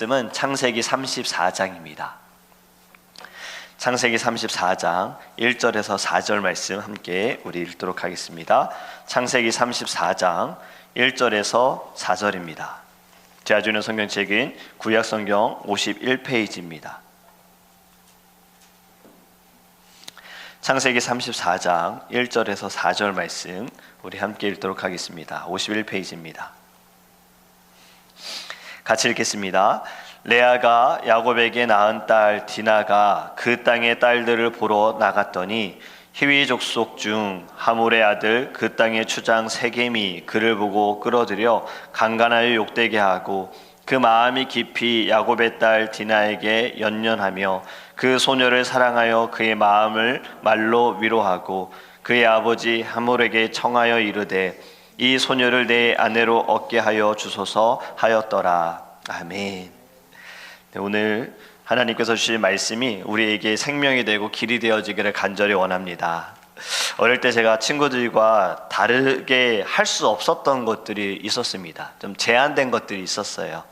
말씀은 창세기 34장입니다. 창세기 34장 1절에서 4절 말씀 함께 우리 읽도록 하겠습니다. 창세기 34장 1절에서 4절입니다. 제가 주는 성경책은 구약성경 51페이지입니다. 창세기 34장 1절에서 4절 말씀 우리 함께 읽도록 하겠습니다. 51페이지입니다. 같이 읽겠습니다. 레아가 야곱에게 낳은 딸 디나가 그 땅의 딸들을 보러 나갔더니 히위 족속 중 하물의 아들 그 땅의 추장 세겜이 그를 보고 끌어들여 강간하여 욕되게 하고 그 마음이 깊이 야곱의 딸 디나에게 연연하며 그 소녀를 사랑하여 그의 마음을 말로 위로하고 그의 아버지 하물에게 청하여 이르되 이 소녀를 내 아내로 얻게 하여 주소서 하였더라. 아멘. 오늘 하나님께서 주신 말씀이 우리에게 생명이 되고 길이 되어지기를 간절히 원합니다. 어릴 때 제가 친구들과 다르게 할 수 없었던 것들이 있었습니다. 좀 제한된 것들이 있었어요.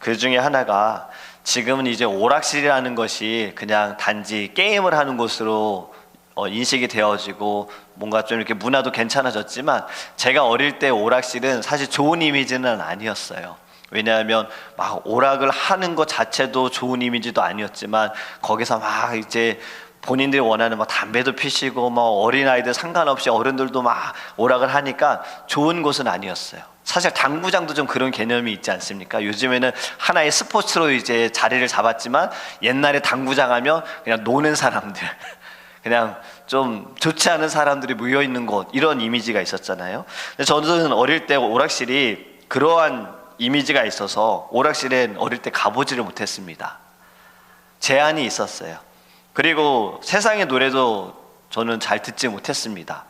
그 중에 하나가 지금은 이제 오락실이라는 것이 그냥 단지 게임을 하는 곳으로 인식이 되어지고 뭔가 좀 이렇게 문화도 괜찮아졌지만 제가 어릴 때 오락실은 사실 좋은 이미지는 아니었어요. 왜냐하면 막 오락을 하는 것 자체도 좋은 이미지도 아니었지만 거기서 막 이제 본인들이 원하는 막 담배도 피시고 뭐 어린아이들 상관없이 어른들도 막 오락을 하니까 좋은 곳은 아니었어요. 사실 당구장도 좀 그런 개념이 있지 않습니까? 요즘에는 하나의 스포츠로 이제 자리를 잡았지만 옛날에 당구장 하면 그냥 노는 사람들 그냥 좀 좋지 않은 사람들이 모여있는 곳, 이런 이미지가 있었잖아요. 근데 저는 어릴 때 오락실이 그러한 이미지가 있어서 오락실엔 어릴 때 가보지를 못했습니다. 제한이 있었어요. 그리고 세상의 노래도 저는 잘 듣지 못했습니다.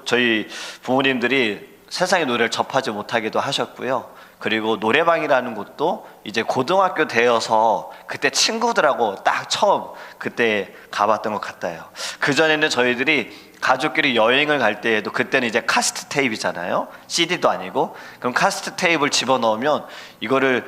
저희 부모님들이 세상의 노래를 접하지 못하기도 하셨고요. 그리고 노래방이라는 곳도 이제 고등학교 되어서 그때 친구들하고 딱 처음 그때 가봤던 것 같아요. 그전에는 저희들이 가족끼리 여행을 갈 때에도 그때는 이제 카세트 테이프잖아요. CD도 아니고. 그럼 카세트 테이프를 집어넣으면 이거를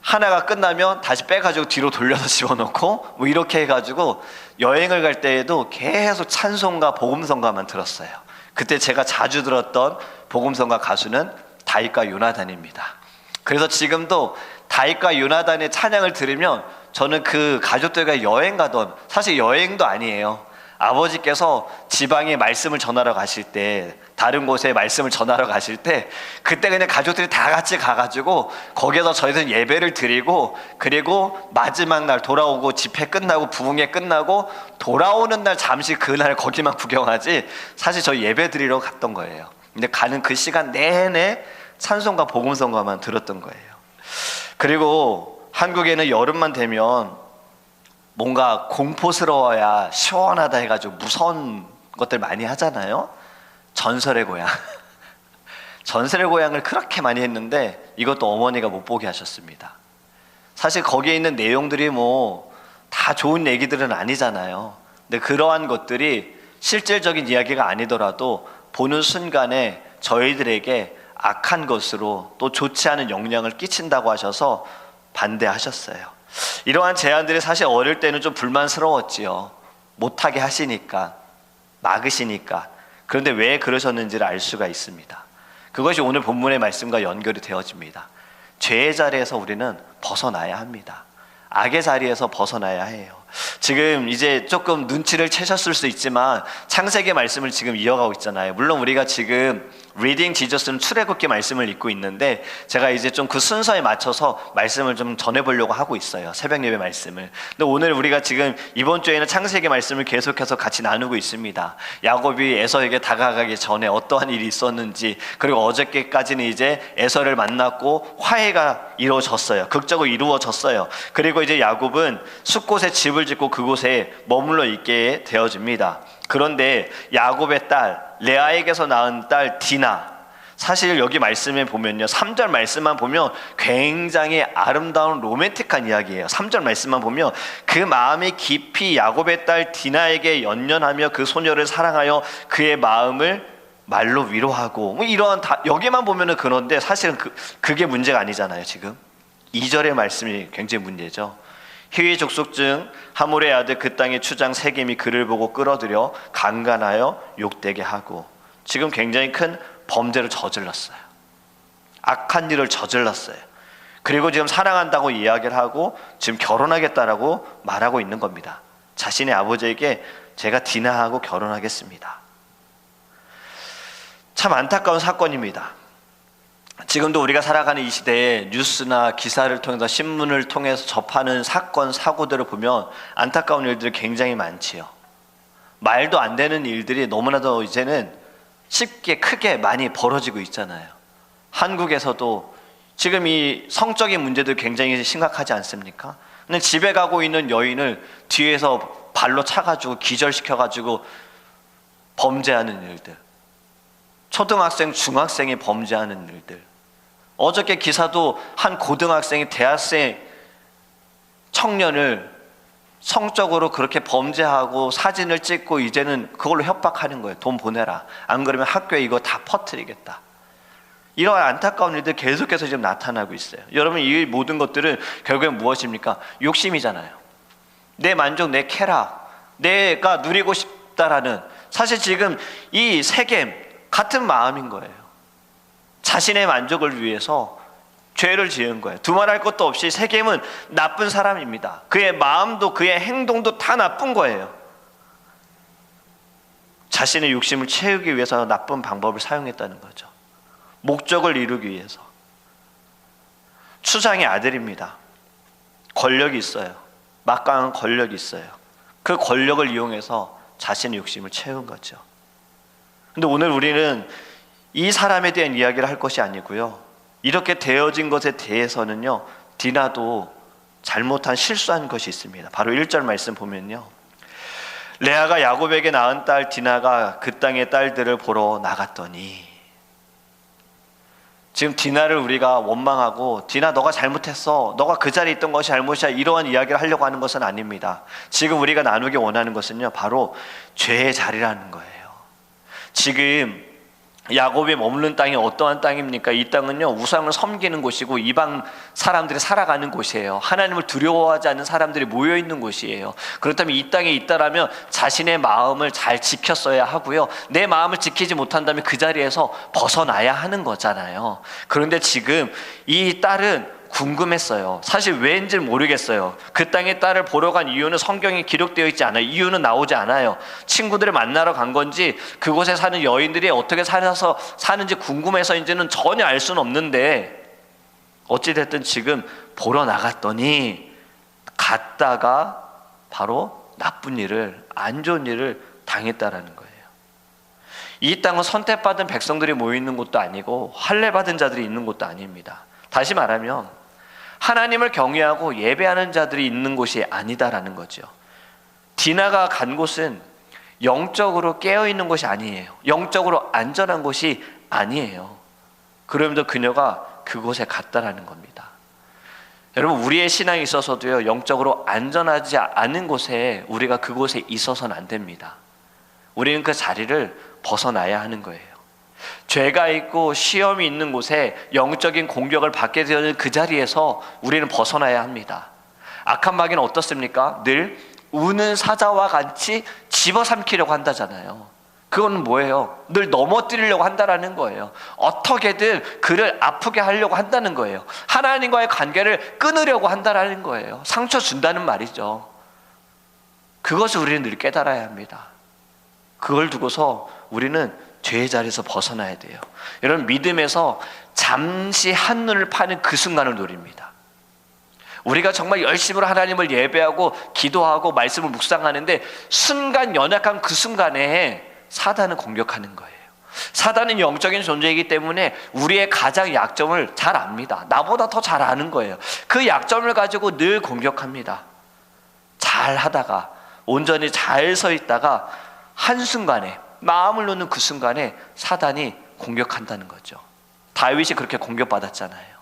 하나가 끝나면 다시 빼가지고 뒤로 돌려서 집어넣고 뭐 이렇게 해가지고 여행을 갈 때에도 계속 찬송가 복음성가만 들었어요. 그때 제가 자주 들었던 복음성가 가수는 다윗과 요나단입니다. 그래서 지금도 다윗과 요나단의 찬양을 들으면 저는 그 가족들과 여행 가던, 사실 여행도 아니에요. 아버지께서 지방에 말씀을 전하러 가실 때, 다른 곳에 말씀을 전하러 가실 때 그때 그냥 가족들이 다 같이 가가지고 거기에서 저희들은 예배를 드리고, 그리고 마지막 날 돌아오고 집회 끝나고 부흥회 끝나고 돌아오는 날 잠시 그날 거기만 구경하지 사실 저희 예배 드리러 갔던 거예요. 근데 가는 그 시간 내내 찬송가 복음성가만 들었던 거예요. 그리고 한국에는 여름만 되면 뭔가 공포스러워야 시원하다 해가지고 무서운 것들 많이 하잖아요. 전설의 고향. 전설의 고향을 그렇게 많이 했는데 이것도 어머니가 못 보게 하셨습니다. 사실 거기에 있는 내용들이 뭐 다 좋은 얘기들은 아니잖아요. 근데 그러한 것들이 실질적인 이야기가 아니더라도 보는 순간에 저희들에게 악한 것으로 또 좋지 않은 영향을 끼친다고 하셔서 반대하셨어요. 이러한 제안들이 사실 어릴 때는 좀 불만스러웠지요. 못하게 하시니까, 막으시니까. 그런데 왜 그러셨는지를 알 수가 있습니다. 그것이 오늘 본문의 말씀과 연결이 되어집니다. 죄의 자리에서 우리는 벗어나야 합니다. 악의 자리에서 벗어나야 해요. 지금 이제 조금 눈치를 채셨을 수 있지만 창세기 말씀을 지금 이어가고 있잖아요. 물론 우리가 지금 리딩 지저스는 출애굽기 말씀을 읽고 있는데 제가 이제 좀 그 순서에 맞춰서 말씀을 좀 전해보려고 하고 있어요. 새벽 예배 말씀을. 근데 오늘 우리가 지금 이번 주에는 창세기 말씀을 계속해서 같이 나누고 있습니다. 야곱이 에서에게 다가가기 전에 어떠한 일이 있었는지, 그리고 어저께까지는 이제 에서를 만났고 화해가 이루어졌어요. 극적으로 이루어졌어요. 그리고 이제 야곱은 숫곳에 집을 짓고 그곳에 머물러 있게 되어집니다. 그런데 야곱의 딸 레아에게서 낳은 딸 디나, 사실 여기 말씀에 보면요, 3절 말씀만 보면 굉장히 아름다운 로맨틱한 이야기예요. 3절 말씀만 보면 그 마음이 깊이 야곱의 딸 디나에게 연연하며 그 소녀를 사랑하여 그의 마음을 말로 위로하고, 뭐 이런 여기만 보면은 그런데 사실은 그게 문제가 아니잖아요. 지금 2절의 말씀이 굉장히 문제죠. 히위 족속 중 하물의 아들 그 땅의 추장 세겜이 그를 보고 끌어들여 강간하여 욕되게 하고, 지금 굉장히 큰 범죄를 저질렀어요. 악한 일을 저질렀어요. 그리고 지금 사랑한다고 이야기를 하고 지금 결혼하겠다라고 말하고 있는 겁니다. 자신의 아버지에게 제가 디나하고 결혼하겠습니다. 참 안타까운 사건입니다. 지금도 우리가 살아가는 이 시대에 뉴스나 기사를 통해서, 신문을 통해서 접하는 사건, 사고들을 보면 안타까운 일들이 굉장히 많지요. 말도 안 되는 일들이 너무나도 이제는 쉽게 크게 많이 벌어지고 있잖아요. 한국에서도 지금 이 성적인 문제도 굉장히 심각하지 않습니까? 근데 집에 가고 있는 여인을 뒤에서 발로 차가지고 기절시켜가지고 범죄하는 일들, 초등학생, 중학생이 범죄하는 일들. 어저께 기사도 한 고등학생이 대학생 청년을 성적으로 그렇게 범죄하고 사진을 찍고 이제는 그걸로 협박하는 거예요. 돈 보내라, 안 그러면 학교에 이거 다 퍼뜨리겠다. 이러한 안타까운 일들 계속해서 지금 나타나고 있어요. 여러분, 이 모든 것들은 결국엔 무엇입니까? 욕심이잖아요. 내 만족, 내 쾌락, 내가 누리고 싶다라는, 사실 지금 이 세겜 같은 마음인 거예요. 자신의 만족을 위해서 죄를 지은 거예요. 두말할 것도 없이 세겜은 나쁜 사람입니다. 그의 마음도 그의 행동도 다 나쁜 거예요. 자신의 욕심을 채우기 위해서 나쁜 방법을 사용했다는 거죠. 목적을 이루기 위해서. 추장의 아들입니다. 권력이 있어요. 막강한 권력이 있어요. 그 권력을 이용해서 자신의 욕심을 채운 거죠. 근데 오늘 우리는 이 사람에 대한 이야기를 할 것이 아니고요, 이렇게 되어진 것에 대해서는요, 디나도 잘못한, 실수한 것이 있습니다. 바로 1절 말씀 보면요, 레아가 야곱에게 낳은 딸 디나가 그 땅의 딸들을 보러 나갔더니, 지금 디나를 우리가 원망하고 디나 너가 잘못했어, 너가 그 자리에 있던 것이 잘못이야, 이러한 이야기를 하려고 하는 것은 아닙니다. 지금 우리가 나누기 원하는 것은요, 바로 죄의 자리라는 거예요. 지금 야곱이 머무는 땅이 어떠한 땅입니까? 이 땅은요, 우상을 섬기는 곳이고 이방 사람들이 살아가는 곳이에요. 하나님을 두려워하지 않는 사람들이 모여있는 곳이에요. 그렇다면 이 땅에 있다라면 자신의 마음을 잘 지켰어야 하고요, 내 마음을 지키지 못한다면 그 자리에서 벗어나야 하는 거잖아요. 그런데 지금 이 딸은 궁금했어요. 사실 왜인지 모르겠어요. 그 땅의 딸을 보러 간 이유는 성경에 기록되어 있지 않아요. 이유는 나오지 않아요. 친구들을 만나러 간 건지, 그곳에 사는 여인들이 어떻게 살아서 사는지 궁금해서인지는 전혀 알 수는 없는데, 어찌됐든 지금 보러 나갔더니 갔다가 바로 나쁜 일을, 안 좋은 일을 당했다라는 거예요. 이 땅은 선택받은 백성들이 모여있는 곳도 아니고 할례받은 자들이 있는 곳도 아닙니다. 다시 말하면 하나님을 경외하고 예배하는 자들이 있는 곳이 아니다라는 거죠. 디나가 간 곳은 영적으로 깨어있는 곳이 아니에요. 영적으로 안전한 곳이 아니에요. 그러면서 그녀가 그곳에 갔다라는 겁니다. 여러분, 우리의 신앙에 있어서도요, 영적으로 안전하지 않은 곳에 우리가 그곳에 있어서는 안 됩니다. 우리는 그 자리를 벗어나야 하는 거예요. 죄가 있고 시험이 있는 곳에 영적인 공격을 받게 되는 그 자리에서 우리는 벗어나야 합니다. 악한 마귀는 어떻습니까? 늘 우는 사자와 같이 집어삼키려고 한다잖아요. 그건 뭐예요? 늘 넘어뜨리려고 한다라는 거예요. 어떻게든 그를 아프게 하려고 한다는 거예요. 하나님과의 관계를 끊으려고 한다라는 거예요. 상처 준다는 말이죠. 그것을 우리는 늘 깨달아야 합니다. 그걸 두고서 우리는 죄의 자리에서 벗어나야 돼요. 여러분, 믿음에서 잠시 한눈을 파는 그 순간을 노립니다. 우리가 정말 열심으로 하나님을 예배하고 기도하고 말씀을 묵상하는데 순간 연약한 그 순간에 사단은 공격하는 거예요. 사단은 영적인 존재이기 때문에 우리의 가장 약점을 잘 압니다. 나보다 더 잘 아는 거예요. 그 약점을 가지고 늘 공격합니다. 잘 하다가, 온전히 잘 서 있다가 한순간에, 마음을 놓는 그 순간에 사단이 공격한다는 거죠. 다윗이 그렇게 공격받았잖아요.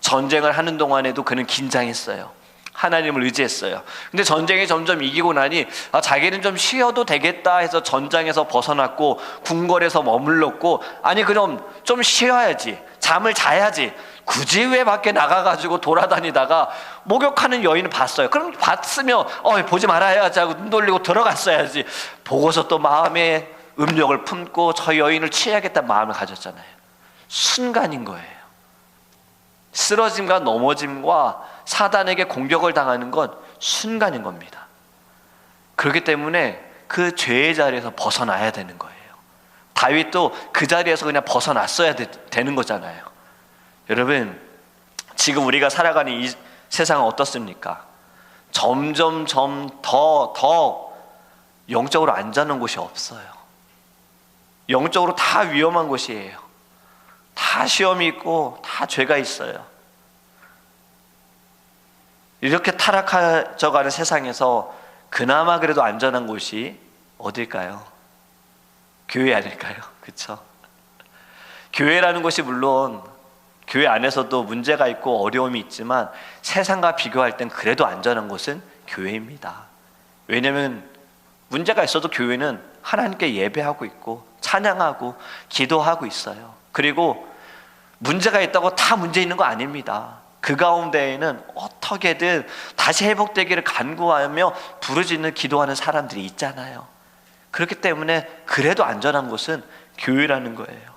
전쟁을 하는 동안에도 그는 긴장했어요. 하나님을 의지했어요. 근데 전쟁이 점점 이기고 나니 자기는 좀 쉬어도 되겠다 해서 전장에서 벗어났고 궁궐에서 머물렀고, 아니 그럼 좀 쉬어야지, 잠을 자야지. 굳이 왜 밖에 나가가지고 돌아다니다가 목욕하는 여인을 봤어요. 그럼 봤으면 보지 말아야지 하고 눈 돌리고 들어갔어야지. 보고서 또 마음에 음욕을 품고 저 여인을 취해야겠다는 마음을 가졌잖아요. 순간인 거예요. 쓰러짐과 넘어짐과 사단에게 공격을 당하는 건 순간인 겁니다. 그렇기 때문에 그 죄의 자리에서 벗어나야 되는 거예요. 다윗도 그 자리에서 그냥 벗어났어야 되는 거잖아요. 여러분, 지금 우리가 살아가는 이 세상은 어떻습니까? 점점 더 영적으로 안전한 곳이 없어요. 영적으로 다 위험한 곳이에요. 다 시험이 있고 다 죄가 있어요. 이렇게 타락해져가는 세상에서 그나마 그래도 안전한 곳이 어딜까요? 교회 아닐까요? 그렇죠? 교회라는 곳이 물론 교회 안에서도 문제가 있고 어려움이 있지만 세상과 비교할 땐 그래도 안전한 곳은 교회입니다. 왜냐하면 문제가 있어도 교회는 하나님께 예배하고 있고 찬양하고 기도하고 있어요. 그리고 문제가 있다고 다 문제 있는 거 아닙니다. 그 가운데에는 어떻게든 다시 회복되기를 간구하며 부르짖는 기도하는 사람들이 있잖아요. 그렇기 때문에 그래도 안전한 곳은 교회라는 거예요.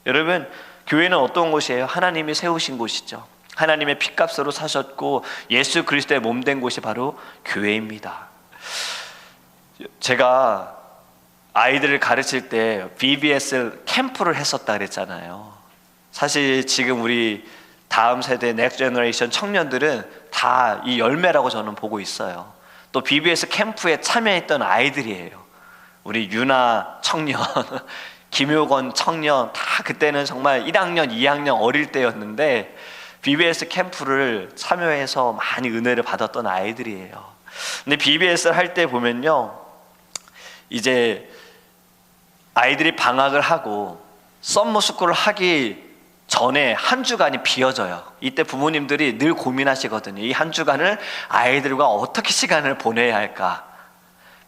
여러분, 교회는 어떤 곳이에요? 하나님이 세우신 곳이죠. 하나님의 핏값으로 사셨고 예수 그리스도의 몸된 곳이 바로 교회입니다. 제가 아이들을 가르칠 때 BBS 캠프를 했었다 그랬잖아요. 사실 지금 우리 다음 세대 넥스트 제너레이션 청년들은 다 이 열매라고 저는 보고 있어요. 또 BBS 캠프에 참여했던 아이들이에요. 우리 유나 청년, 김효건 청년, 다 그때는 정말 1학년, 2학년 어릴 때였는데 BBS 캠프를 참여해서 많이 은혜를 받았던 아이들이에요. 근데 BBS를 할 때 보면요, 이제 아이들이 방학을 하고 썸머스쿨을 하기 전에 한 주간이 비어져요. 이때 부모님들이 늘 고민하시거든요. 이 한 주간을 아이들과 어떻게 시간을 보내야 할까?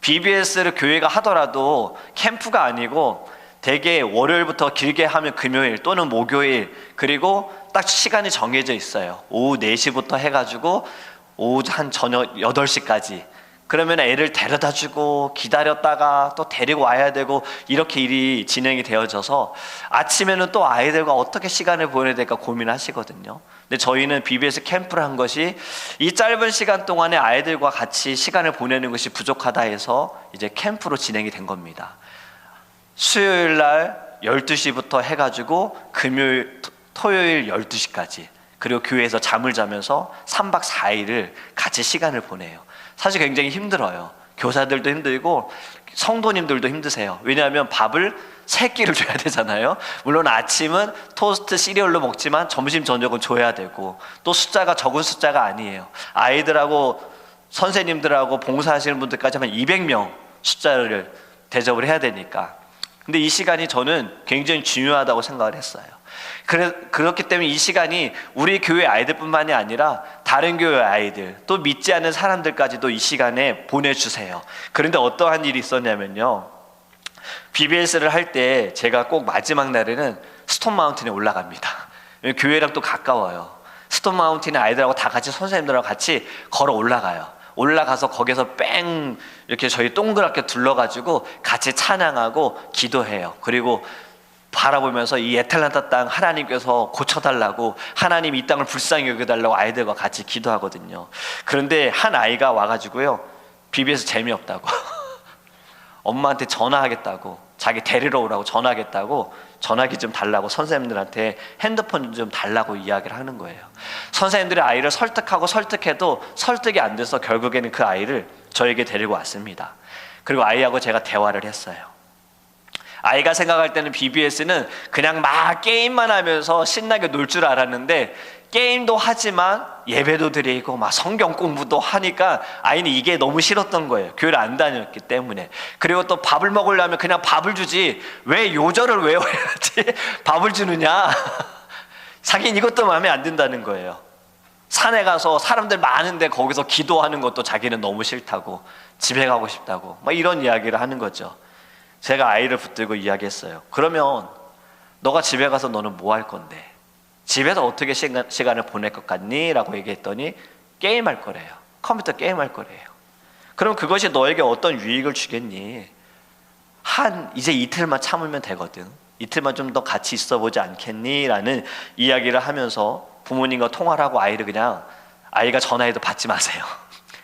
BBS를 교회가 하더라도 캠프가 아니고 대개 월요일부터 길게 하면 금요일 또는 목요일, 그리고 딱 시간이 정해져 있어요. 오후 4시부터 해가지고 오후 한 저녁 8시까지. 그러면 애를 데려다 주고 기다렸다가 또 데리고 와야 되고 이렇게 일이 진행이 되어져서 아침에는 또 아이들과 어떻게 시간을 보내야 될까 고민하시거든요. 근데 저희는 BBS 캠프를 한 것이 이 짧은 시간 동안에 아이들과 같이 시간을 보내는 것이 부족하다 해서 이제 캠프로 진행이 된 겁니다. 수요일 날 12시부터 해가지고 금요일, 토요일 12시까지, 그리고 교회에서 잠을 자면서 3박 4일을 같이 시간을 보내요. 사실 굉장히 힘들어요. 교사들도 힘들고 성도님들도 힘드세요. 왜냐하면 밥을 3끼를 줘야 되잖아요. 물론 아침은 토스트 시리얼로 먹지만 점심 저녁은 줘야 되고, 또 숫자가 적은 숫자가 아니에요. 아이들하고 선생님들하고 봉사하시는 분들까지 하면 200명 숫자를 대접을 해야 되니까. 근데 이 시간이 저는 굉장히 중요하다고 생각을 했어요. 그렇기 때문에 이 시간이 우리 교회 아이들뿐만이 아니라 다른 교회 아이들, 또 믿지 않는 사람들까지도 이 시간에 보내주세요. 그런데 어떠한 일이 있었냐면요, BBS를 할 때 제가 꼭 마지막 날에는 스톤 마운틴에 올라갑니다. 교회랑 또 가까워요. 스톤 마운틴에 아이들하고 다 같이 선생님들하고 같이 걸어 올라가요. 올라가서 거기서 뺑 이렇게 저희 동그랗게 둘러가지고 같이 찬양하고 기도해요. 그리고 바라보면서 이 애틀란타 땅 하나님께서 고쳐달라고, 하나님 이 땅을 불쌍히 여겨달라고 아이들과 같이 기도하거든요. 그런데 한 아이가 와가지고요, BBS 재미없다고 엄마한테 전화하겠다고, 자기 데리러 오라고 전화하겠다고, 전화기 좀 달라고 선생님들한테 핸드폰 좀 달라고 이야기를 하는 거예요. 선생님들이 아이를 설득하고 설득해도 설득이 안 돼서 결국에는 그 아이를 저에게 데리고 왔습니다. 그리고 아이하고 제가 대화를 했어요. 아이가 생각할 때는 BBS는 그냥 막 게임만 하면서 신나게 놀 줄 알았는데, 게임도 하지만 예배도 드리고 막 성경 공부도 하니까 아이는 이게 너무 싫었던 거예요. 교회를 안 다녔기 때문에. 그리고 또 밥을 먹으려면 그냥 밥을 주지 왜 요절을 외워야지 밥을 주느냐. 자기는 이것도 마음에 안 든다는 거예요. 산에 가서 사람들 많은데 거기서 기도하는 것도 자기는 너무 싫다고, 집에 가고 싶다고 막 이런 이야기를 하는 거죠. 제가 아이를 붙들고 이야기했어요. 그러면 너가 집에 가서 너는 뭐 할 건데? 집에서 어떻게 시간을 보낼 것 같니? 라고 얘기했더니 게임할 거래요. 컴퓨터 게임할 거래요. 그럼 그것이 너에게 어떤 유익을 주겠니? 이제 이틀만 참으면 되거든. 이틀만 좀 더 같이 있어 보지 않겠니? 라는 이야기를 하면서 부모님과 통화를 하고 아이가 전화해도 받지 마세요.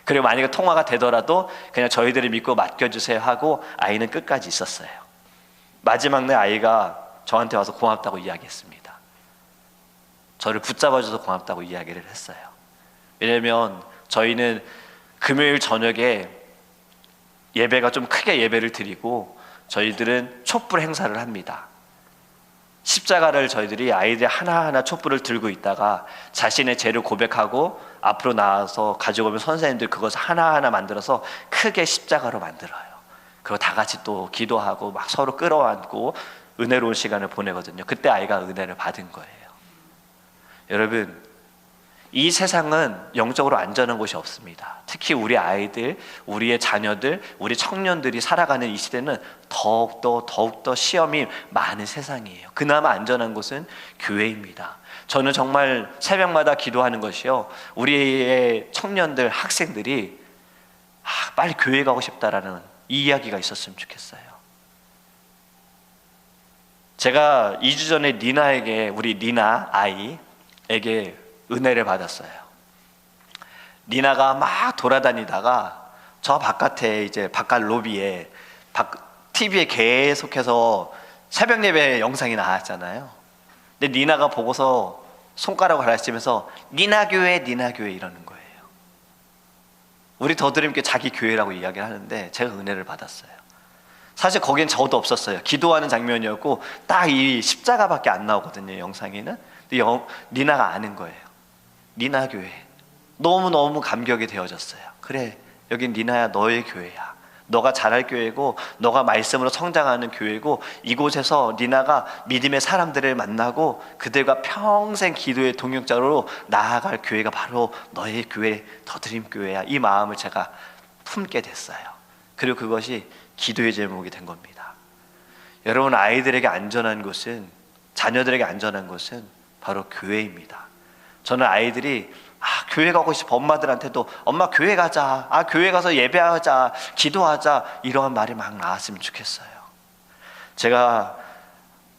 그리고 만약에 통화가 되더라도 그냥 저희들을 믿고 맡겨주세요 하고 아이는 끝까지 있었어요. 마지막 날 아이가 저한테 와서 고맙다고 이야기했습니다. 저를 붙잡아줘서 고맙다고 이야기를 했어요. 왜냐면 저희는 금요일 저녁에 예배가 좀 크게 예배를 드리고 저희들은 촛불 행사를 합니다. 십자가를 저희들이 아이들 하나하나 촛불을 들고 있다가 자신의 죄를 고백하고 앞으로 나와서 가지고 오면 선생님들 그것을 하나하나 만들어서 크게 십자가로 만들어요. 그리고 다 같이 또 기도하고 막 서로 끌어안고 은혜로운 시간을 보내거든요. 그때 아이가 은혜를 받은 거예요. 여러분, 이 세상은 영적으로 안전한 곳이 없습니다. 특히 우리 아이들, 우리의 자녀들, 우리 청년들이 살아가는 이 시대는 더욱더 시험이 많은 세상이에요. 그나마 안전한 곳은 교회입니다. 저는 정말 새벽마다 기도하는 것이요, 우리의 청년들, 학생들이 빨리 교회 가고 싶다라는 이 이야기가 있었으면 좋겠어요. 제가 2주 전에 우리 니나 아이에게 은혜를 받았어요. 니나가 막 돌아다니다가 저 바깥에 이제 바깥 로비에 TV에 계속해서 새벽 예배 영상이 나왔잖아요. 근데 니나가 보고서 손가락을 가르치면서 니나 교회 이러는 거예요. 우리 더드림교회 자기 교회라고 이야기를 하는데 제가 은혜를 받았어요. 사실 거긴 저도 없었어요. 기도하는 장면이었고 딱 이 십자가밖에 안 나오거든요, 영상에는. 근데 니나가 아는 거예요. 니나 교회. 너무너무 감격이 되어졌어요. 그래, 여긴 니나야, 너의 교회야. 너가 잘할 교회고 너가 말씀으로 성장하는 교회고 이곳에서 니나가 믿음의 사람들을 만나고 그들과 평생 기도의 동역자로 나아갈 교회가 바로 너의 교회, 더드림 교회야. 이 마음을 제가 품게 됐어요. 그리고 그것이 기도의 제목이 된 겁니다. 여러분, 아이들에게 안전한 곳은, 자녀들에게 안전한 곳은 바로 교회입니다. 저는 아이들이 교회 가고 싶어, 엄마들한테도 엄마 교회 가자, 교회 가서 예배하자, 기도하자, 이러한 말이 막 나왔으면 좋겠어요. 제가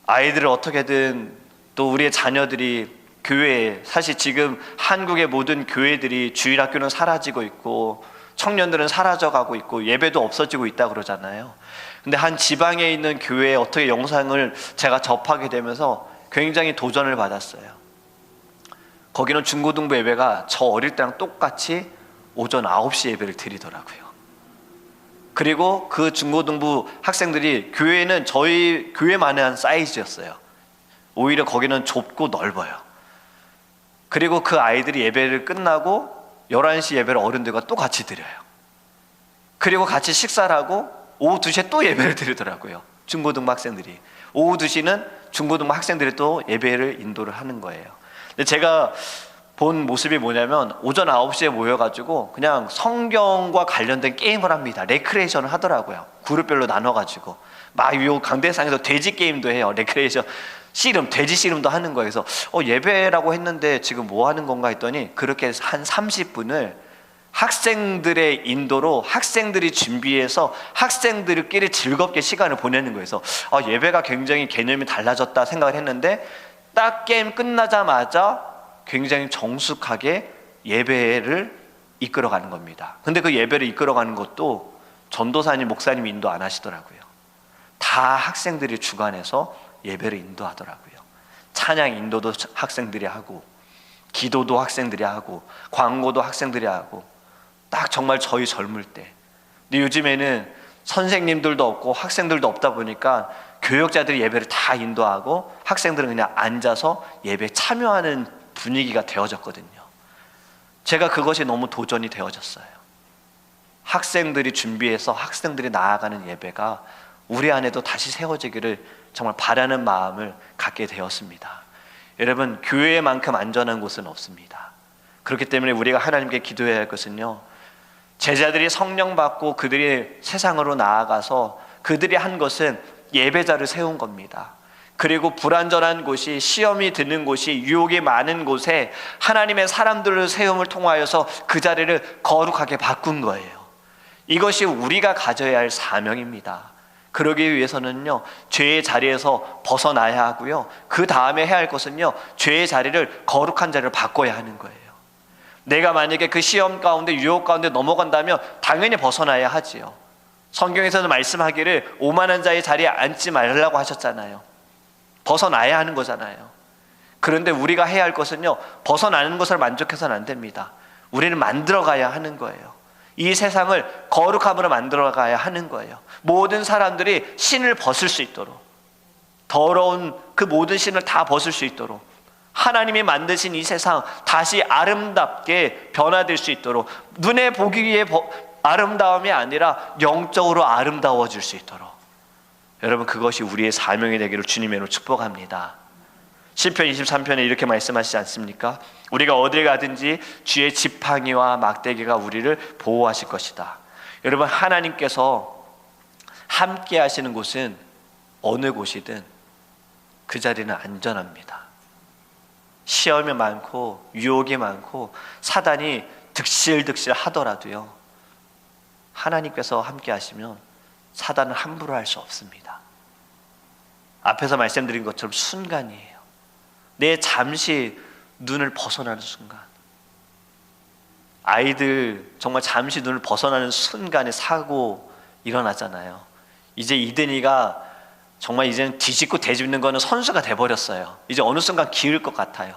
아이들을 어떻게든, 또 우리의 자녀들이 교회에, 사실 지금 한국의 모든 교회들이 주일학교는 사라지고 있고 청년들은 사라져가고 있고 예배도 없어지고 있다 그러잖아요. 근데 한 지방에 있는 교회에 어떻게 영상을 제가 접하게 되면서 굉장히 도전을 받았어요. 거기는 중고등부 예배가 저 어릴 때랑 똑같이 오전 9시 예배를 드리더라고요. 그리고 그 중고등부 학생들이, 교회는 저희 교회만의 한 사이즈였어요. 오히려 거기는 좁고 넓어요. 그리고 그 아이들이 예배를 끝나고 11시 예배를 어른들과 또 같이 드려요. 그리고 같이 식사를 하고 오후 2시에 또 예배를 드리더라고요. 중고등부 학생들이. 오후 2시는 중고등부 학생들이 또 예배를 인도를 하는 거예요. 근데 제가 본 모습이 뭐냐면 오전 9시에 모여가지고 그냥 성경과 관련된 게임을 합니다. 레크레이션을 하더라고요. 그룹별로 나눠가지고 막 요 강대상에서 돼지 게임도 해요. 레크레이션 씨름, 돼지 씨름도 하는 거예요. 그래서 예배라고 했는데 지금 뭐 하는 건가 했더니 그렇게 한 30분을 학생들의 인도로 학생들이 준비해서 학생들끼리 즐겁게 시간을 보내는 거예요. 그래서 예배가 굉장히 개념이 달라졌다 생각을 했는데 딱 게임 끝나자마자 굉장히 정숙하게 예배를 이끌어가는 겁니다. 근데 그 예배를 이끌어가는 것도 전도사님, 목사님이 인도 안 하시더라고요. 다 학생들이 주관해서 예배를 인도하더라고요. 찬양 인도도 학생들이 하고 기도도 학생들이 하고 광고도 학생들이 하고, 딱 정말 저희 젊을 때. 근데 요즘에는 선생님들도 없고 학생들도 없다 보니까 교역자들이 예배를 다 인도하고 학생들은 그냥 앉아서 예배에 참여하는 분위기가 되어졌거든요. 제가 그것이 너무 도전이 되어졌어요. 학생들이 준비해서 학생들이 나아가는 예배가 우리 안에도 다시 세워지기를 정말 바라는 마음을 갖게 되었습니다. 여러분, 교회만큼 안전한 곳은 없습니다. 그렇기 때문에 우리가 하나님께 기도해야 할 것은요, 제자들이 성령 받고 그들이 세상으로 나아가서 그들이 한 것은 예배자를 세운 겁니다. 그리고 불안전한 곳이, 시험이 드는 곳이, 유혹이 많은 곳에 하나님의 사람들을 세움을 통하여서 그 자리를 거룩하게 바꾼 거예요. 이것이 우리가 가져야 할 사명입니다. 그러기 위해서는요, 죄의 자리에서 벗어나야 하고요, 그 다음에 해야 할 것은요, 죄의 자리를 거룩한 자리를 바꿔야 하는 거예요. 내가 만약에 그 시험 가운데, 유혹 가운데 넘어간다면 당연히 벗어나야 하지요. 성경에서는 말씀하기를 오만한 자의 자리에 앉지 말라고 하셨잖아요. 벗어나야 하는 거잖아요. 그런데 우리가 해야 할 것은요, 벗어나는 것을 만족해서는 안 됩니다. 우리는 만들어가야 하는 거예요. 이 세상을 거룩함으로 만들어가야 하는 거예요. 모든 사람들이 신을 벗을 수 있도록, 더러운 그 모든 신을 다 벗을 수 있도록, 하나님이 만드신 이 세상 다시 아름답게 변화될 수 있도록, 눈에 보기에 아름다움이 아니라 영적으로 아름다워질 수 있도록, 여러분, 그것이 우리의 사명이 되기를 주님의 이름으로 축복합니다. 시편 23편에 이렇게 말씀하시지 않습니까? 우리가 어딜 가든지 주의 지팡이와 막대기가 우리를 보호하실 것이다. 여러분, 하나님께서 함께 하시는 곳은 어느 곳이든 그 자리는 안전합니다. 시험이 많고 유혹이 많고 사단이 득실득실 하더라도요, 하나님께서 함께 하시면 사단은 함부로 할 수 없습니다. 앞에서 말씀드린 것처럼 순간이에요. 내 잠시 눈을 벗어나는 순간, 아이들 정말 잠시 눈을 벗어나는 순간에 사고 일어나잖아요. 이제 이든이가 정말 이제는 뒤집고 대집는 거는 선수가 돼버렸어요. 이제 어느 순간 기울 것 같아요.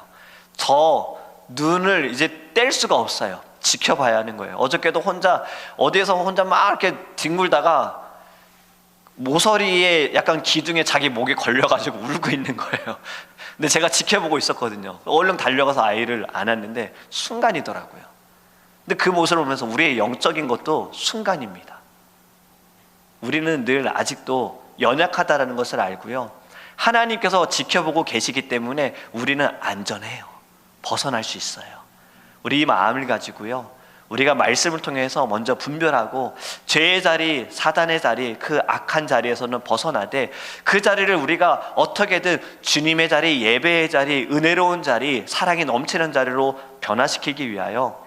저 눈을 이제 뗄 수가 없어요. 지켜봐야 하는 거예요. 어저께도 혼자 어디에서 혼자 막 이렇게 뒹굴다가 모서리에 약간 기둥에 자기 목에 걸려가지고 울고 있는 거예요. 근데 제가 지켜보고 있었거든요. 얼른 달려가서 아이를 안았는데 순간이더라고요. 근데 그 모습을 보면서 우리의 영적인 것도 순간입니다. 우리는 늘 아직도 연약하다는 것을 알고요, 하나님께서 지켜보고 계시기 때문에 우리는 안전해요. 벗어날 수 있어요. 우리 이 마음을 가지고요, 우리가 말씀을 통해서 먼저 분별하고 죄의 자리, 사단의 자리, 그 악한 자리에서는 벗어나되 그 자리를 우리가 어떻게든 주님의 자리, 예배의 자리, 은혜로운 자리, 사랑이 넘치는 자리로 변화시키기 위하여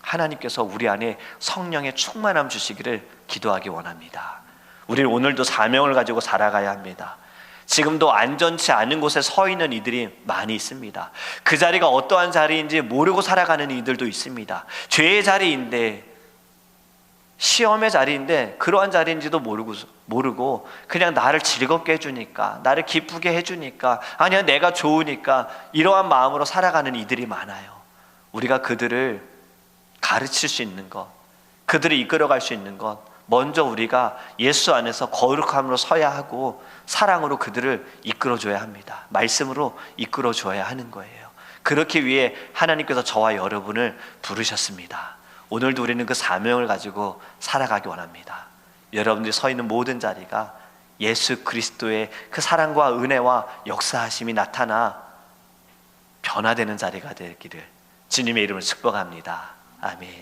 하나님께서 우리 안에 성령의 충만함 주시기를 기도하기 원합니다. 우리는 오늘도 사명을 가지고 살아가야 합니다. 지금도 안전치 않은 곳에 서 있는 이들이 많이 있습니다. 그 자리가 어떠한 자리인지 모르고 살아가는 이들도 있습니다. 죄의 자리인데, 시험의 자리인데 그러한 자리인지도 모르고 그냥 나를 즐겁게 해주니까, 나를 기쁘게 해주니까, 아니야 내가 좋으니까, 이러한 마음으로 살아가는 이들이 많아요. 우리가 그들을 가르칠 수 있는 것, 그들을 이끌어갈 수 있는 것, 먼저 우리가 예수 안에서 거룩함으로 서야 하고 사랑으로 그들을 이끌어줘야 합니다. 말씀으로 이끌어줘야 하는 거예요. 그렇기 위해 하나님께서 저와 여러분을 부르셨습니다. 오늘도 우리는 그 사명을 가지고 살아가기 원합니다. 여러분들이 서 있는 모든 자리가 예수 그리스도의 그 사랑과 은혜와 역사하심이 나타나 변화되는 자리가 되기를 주님의 이름으로 축복합니다. 아멘.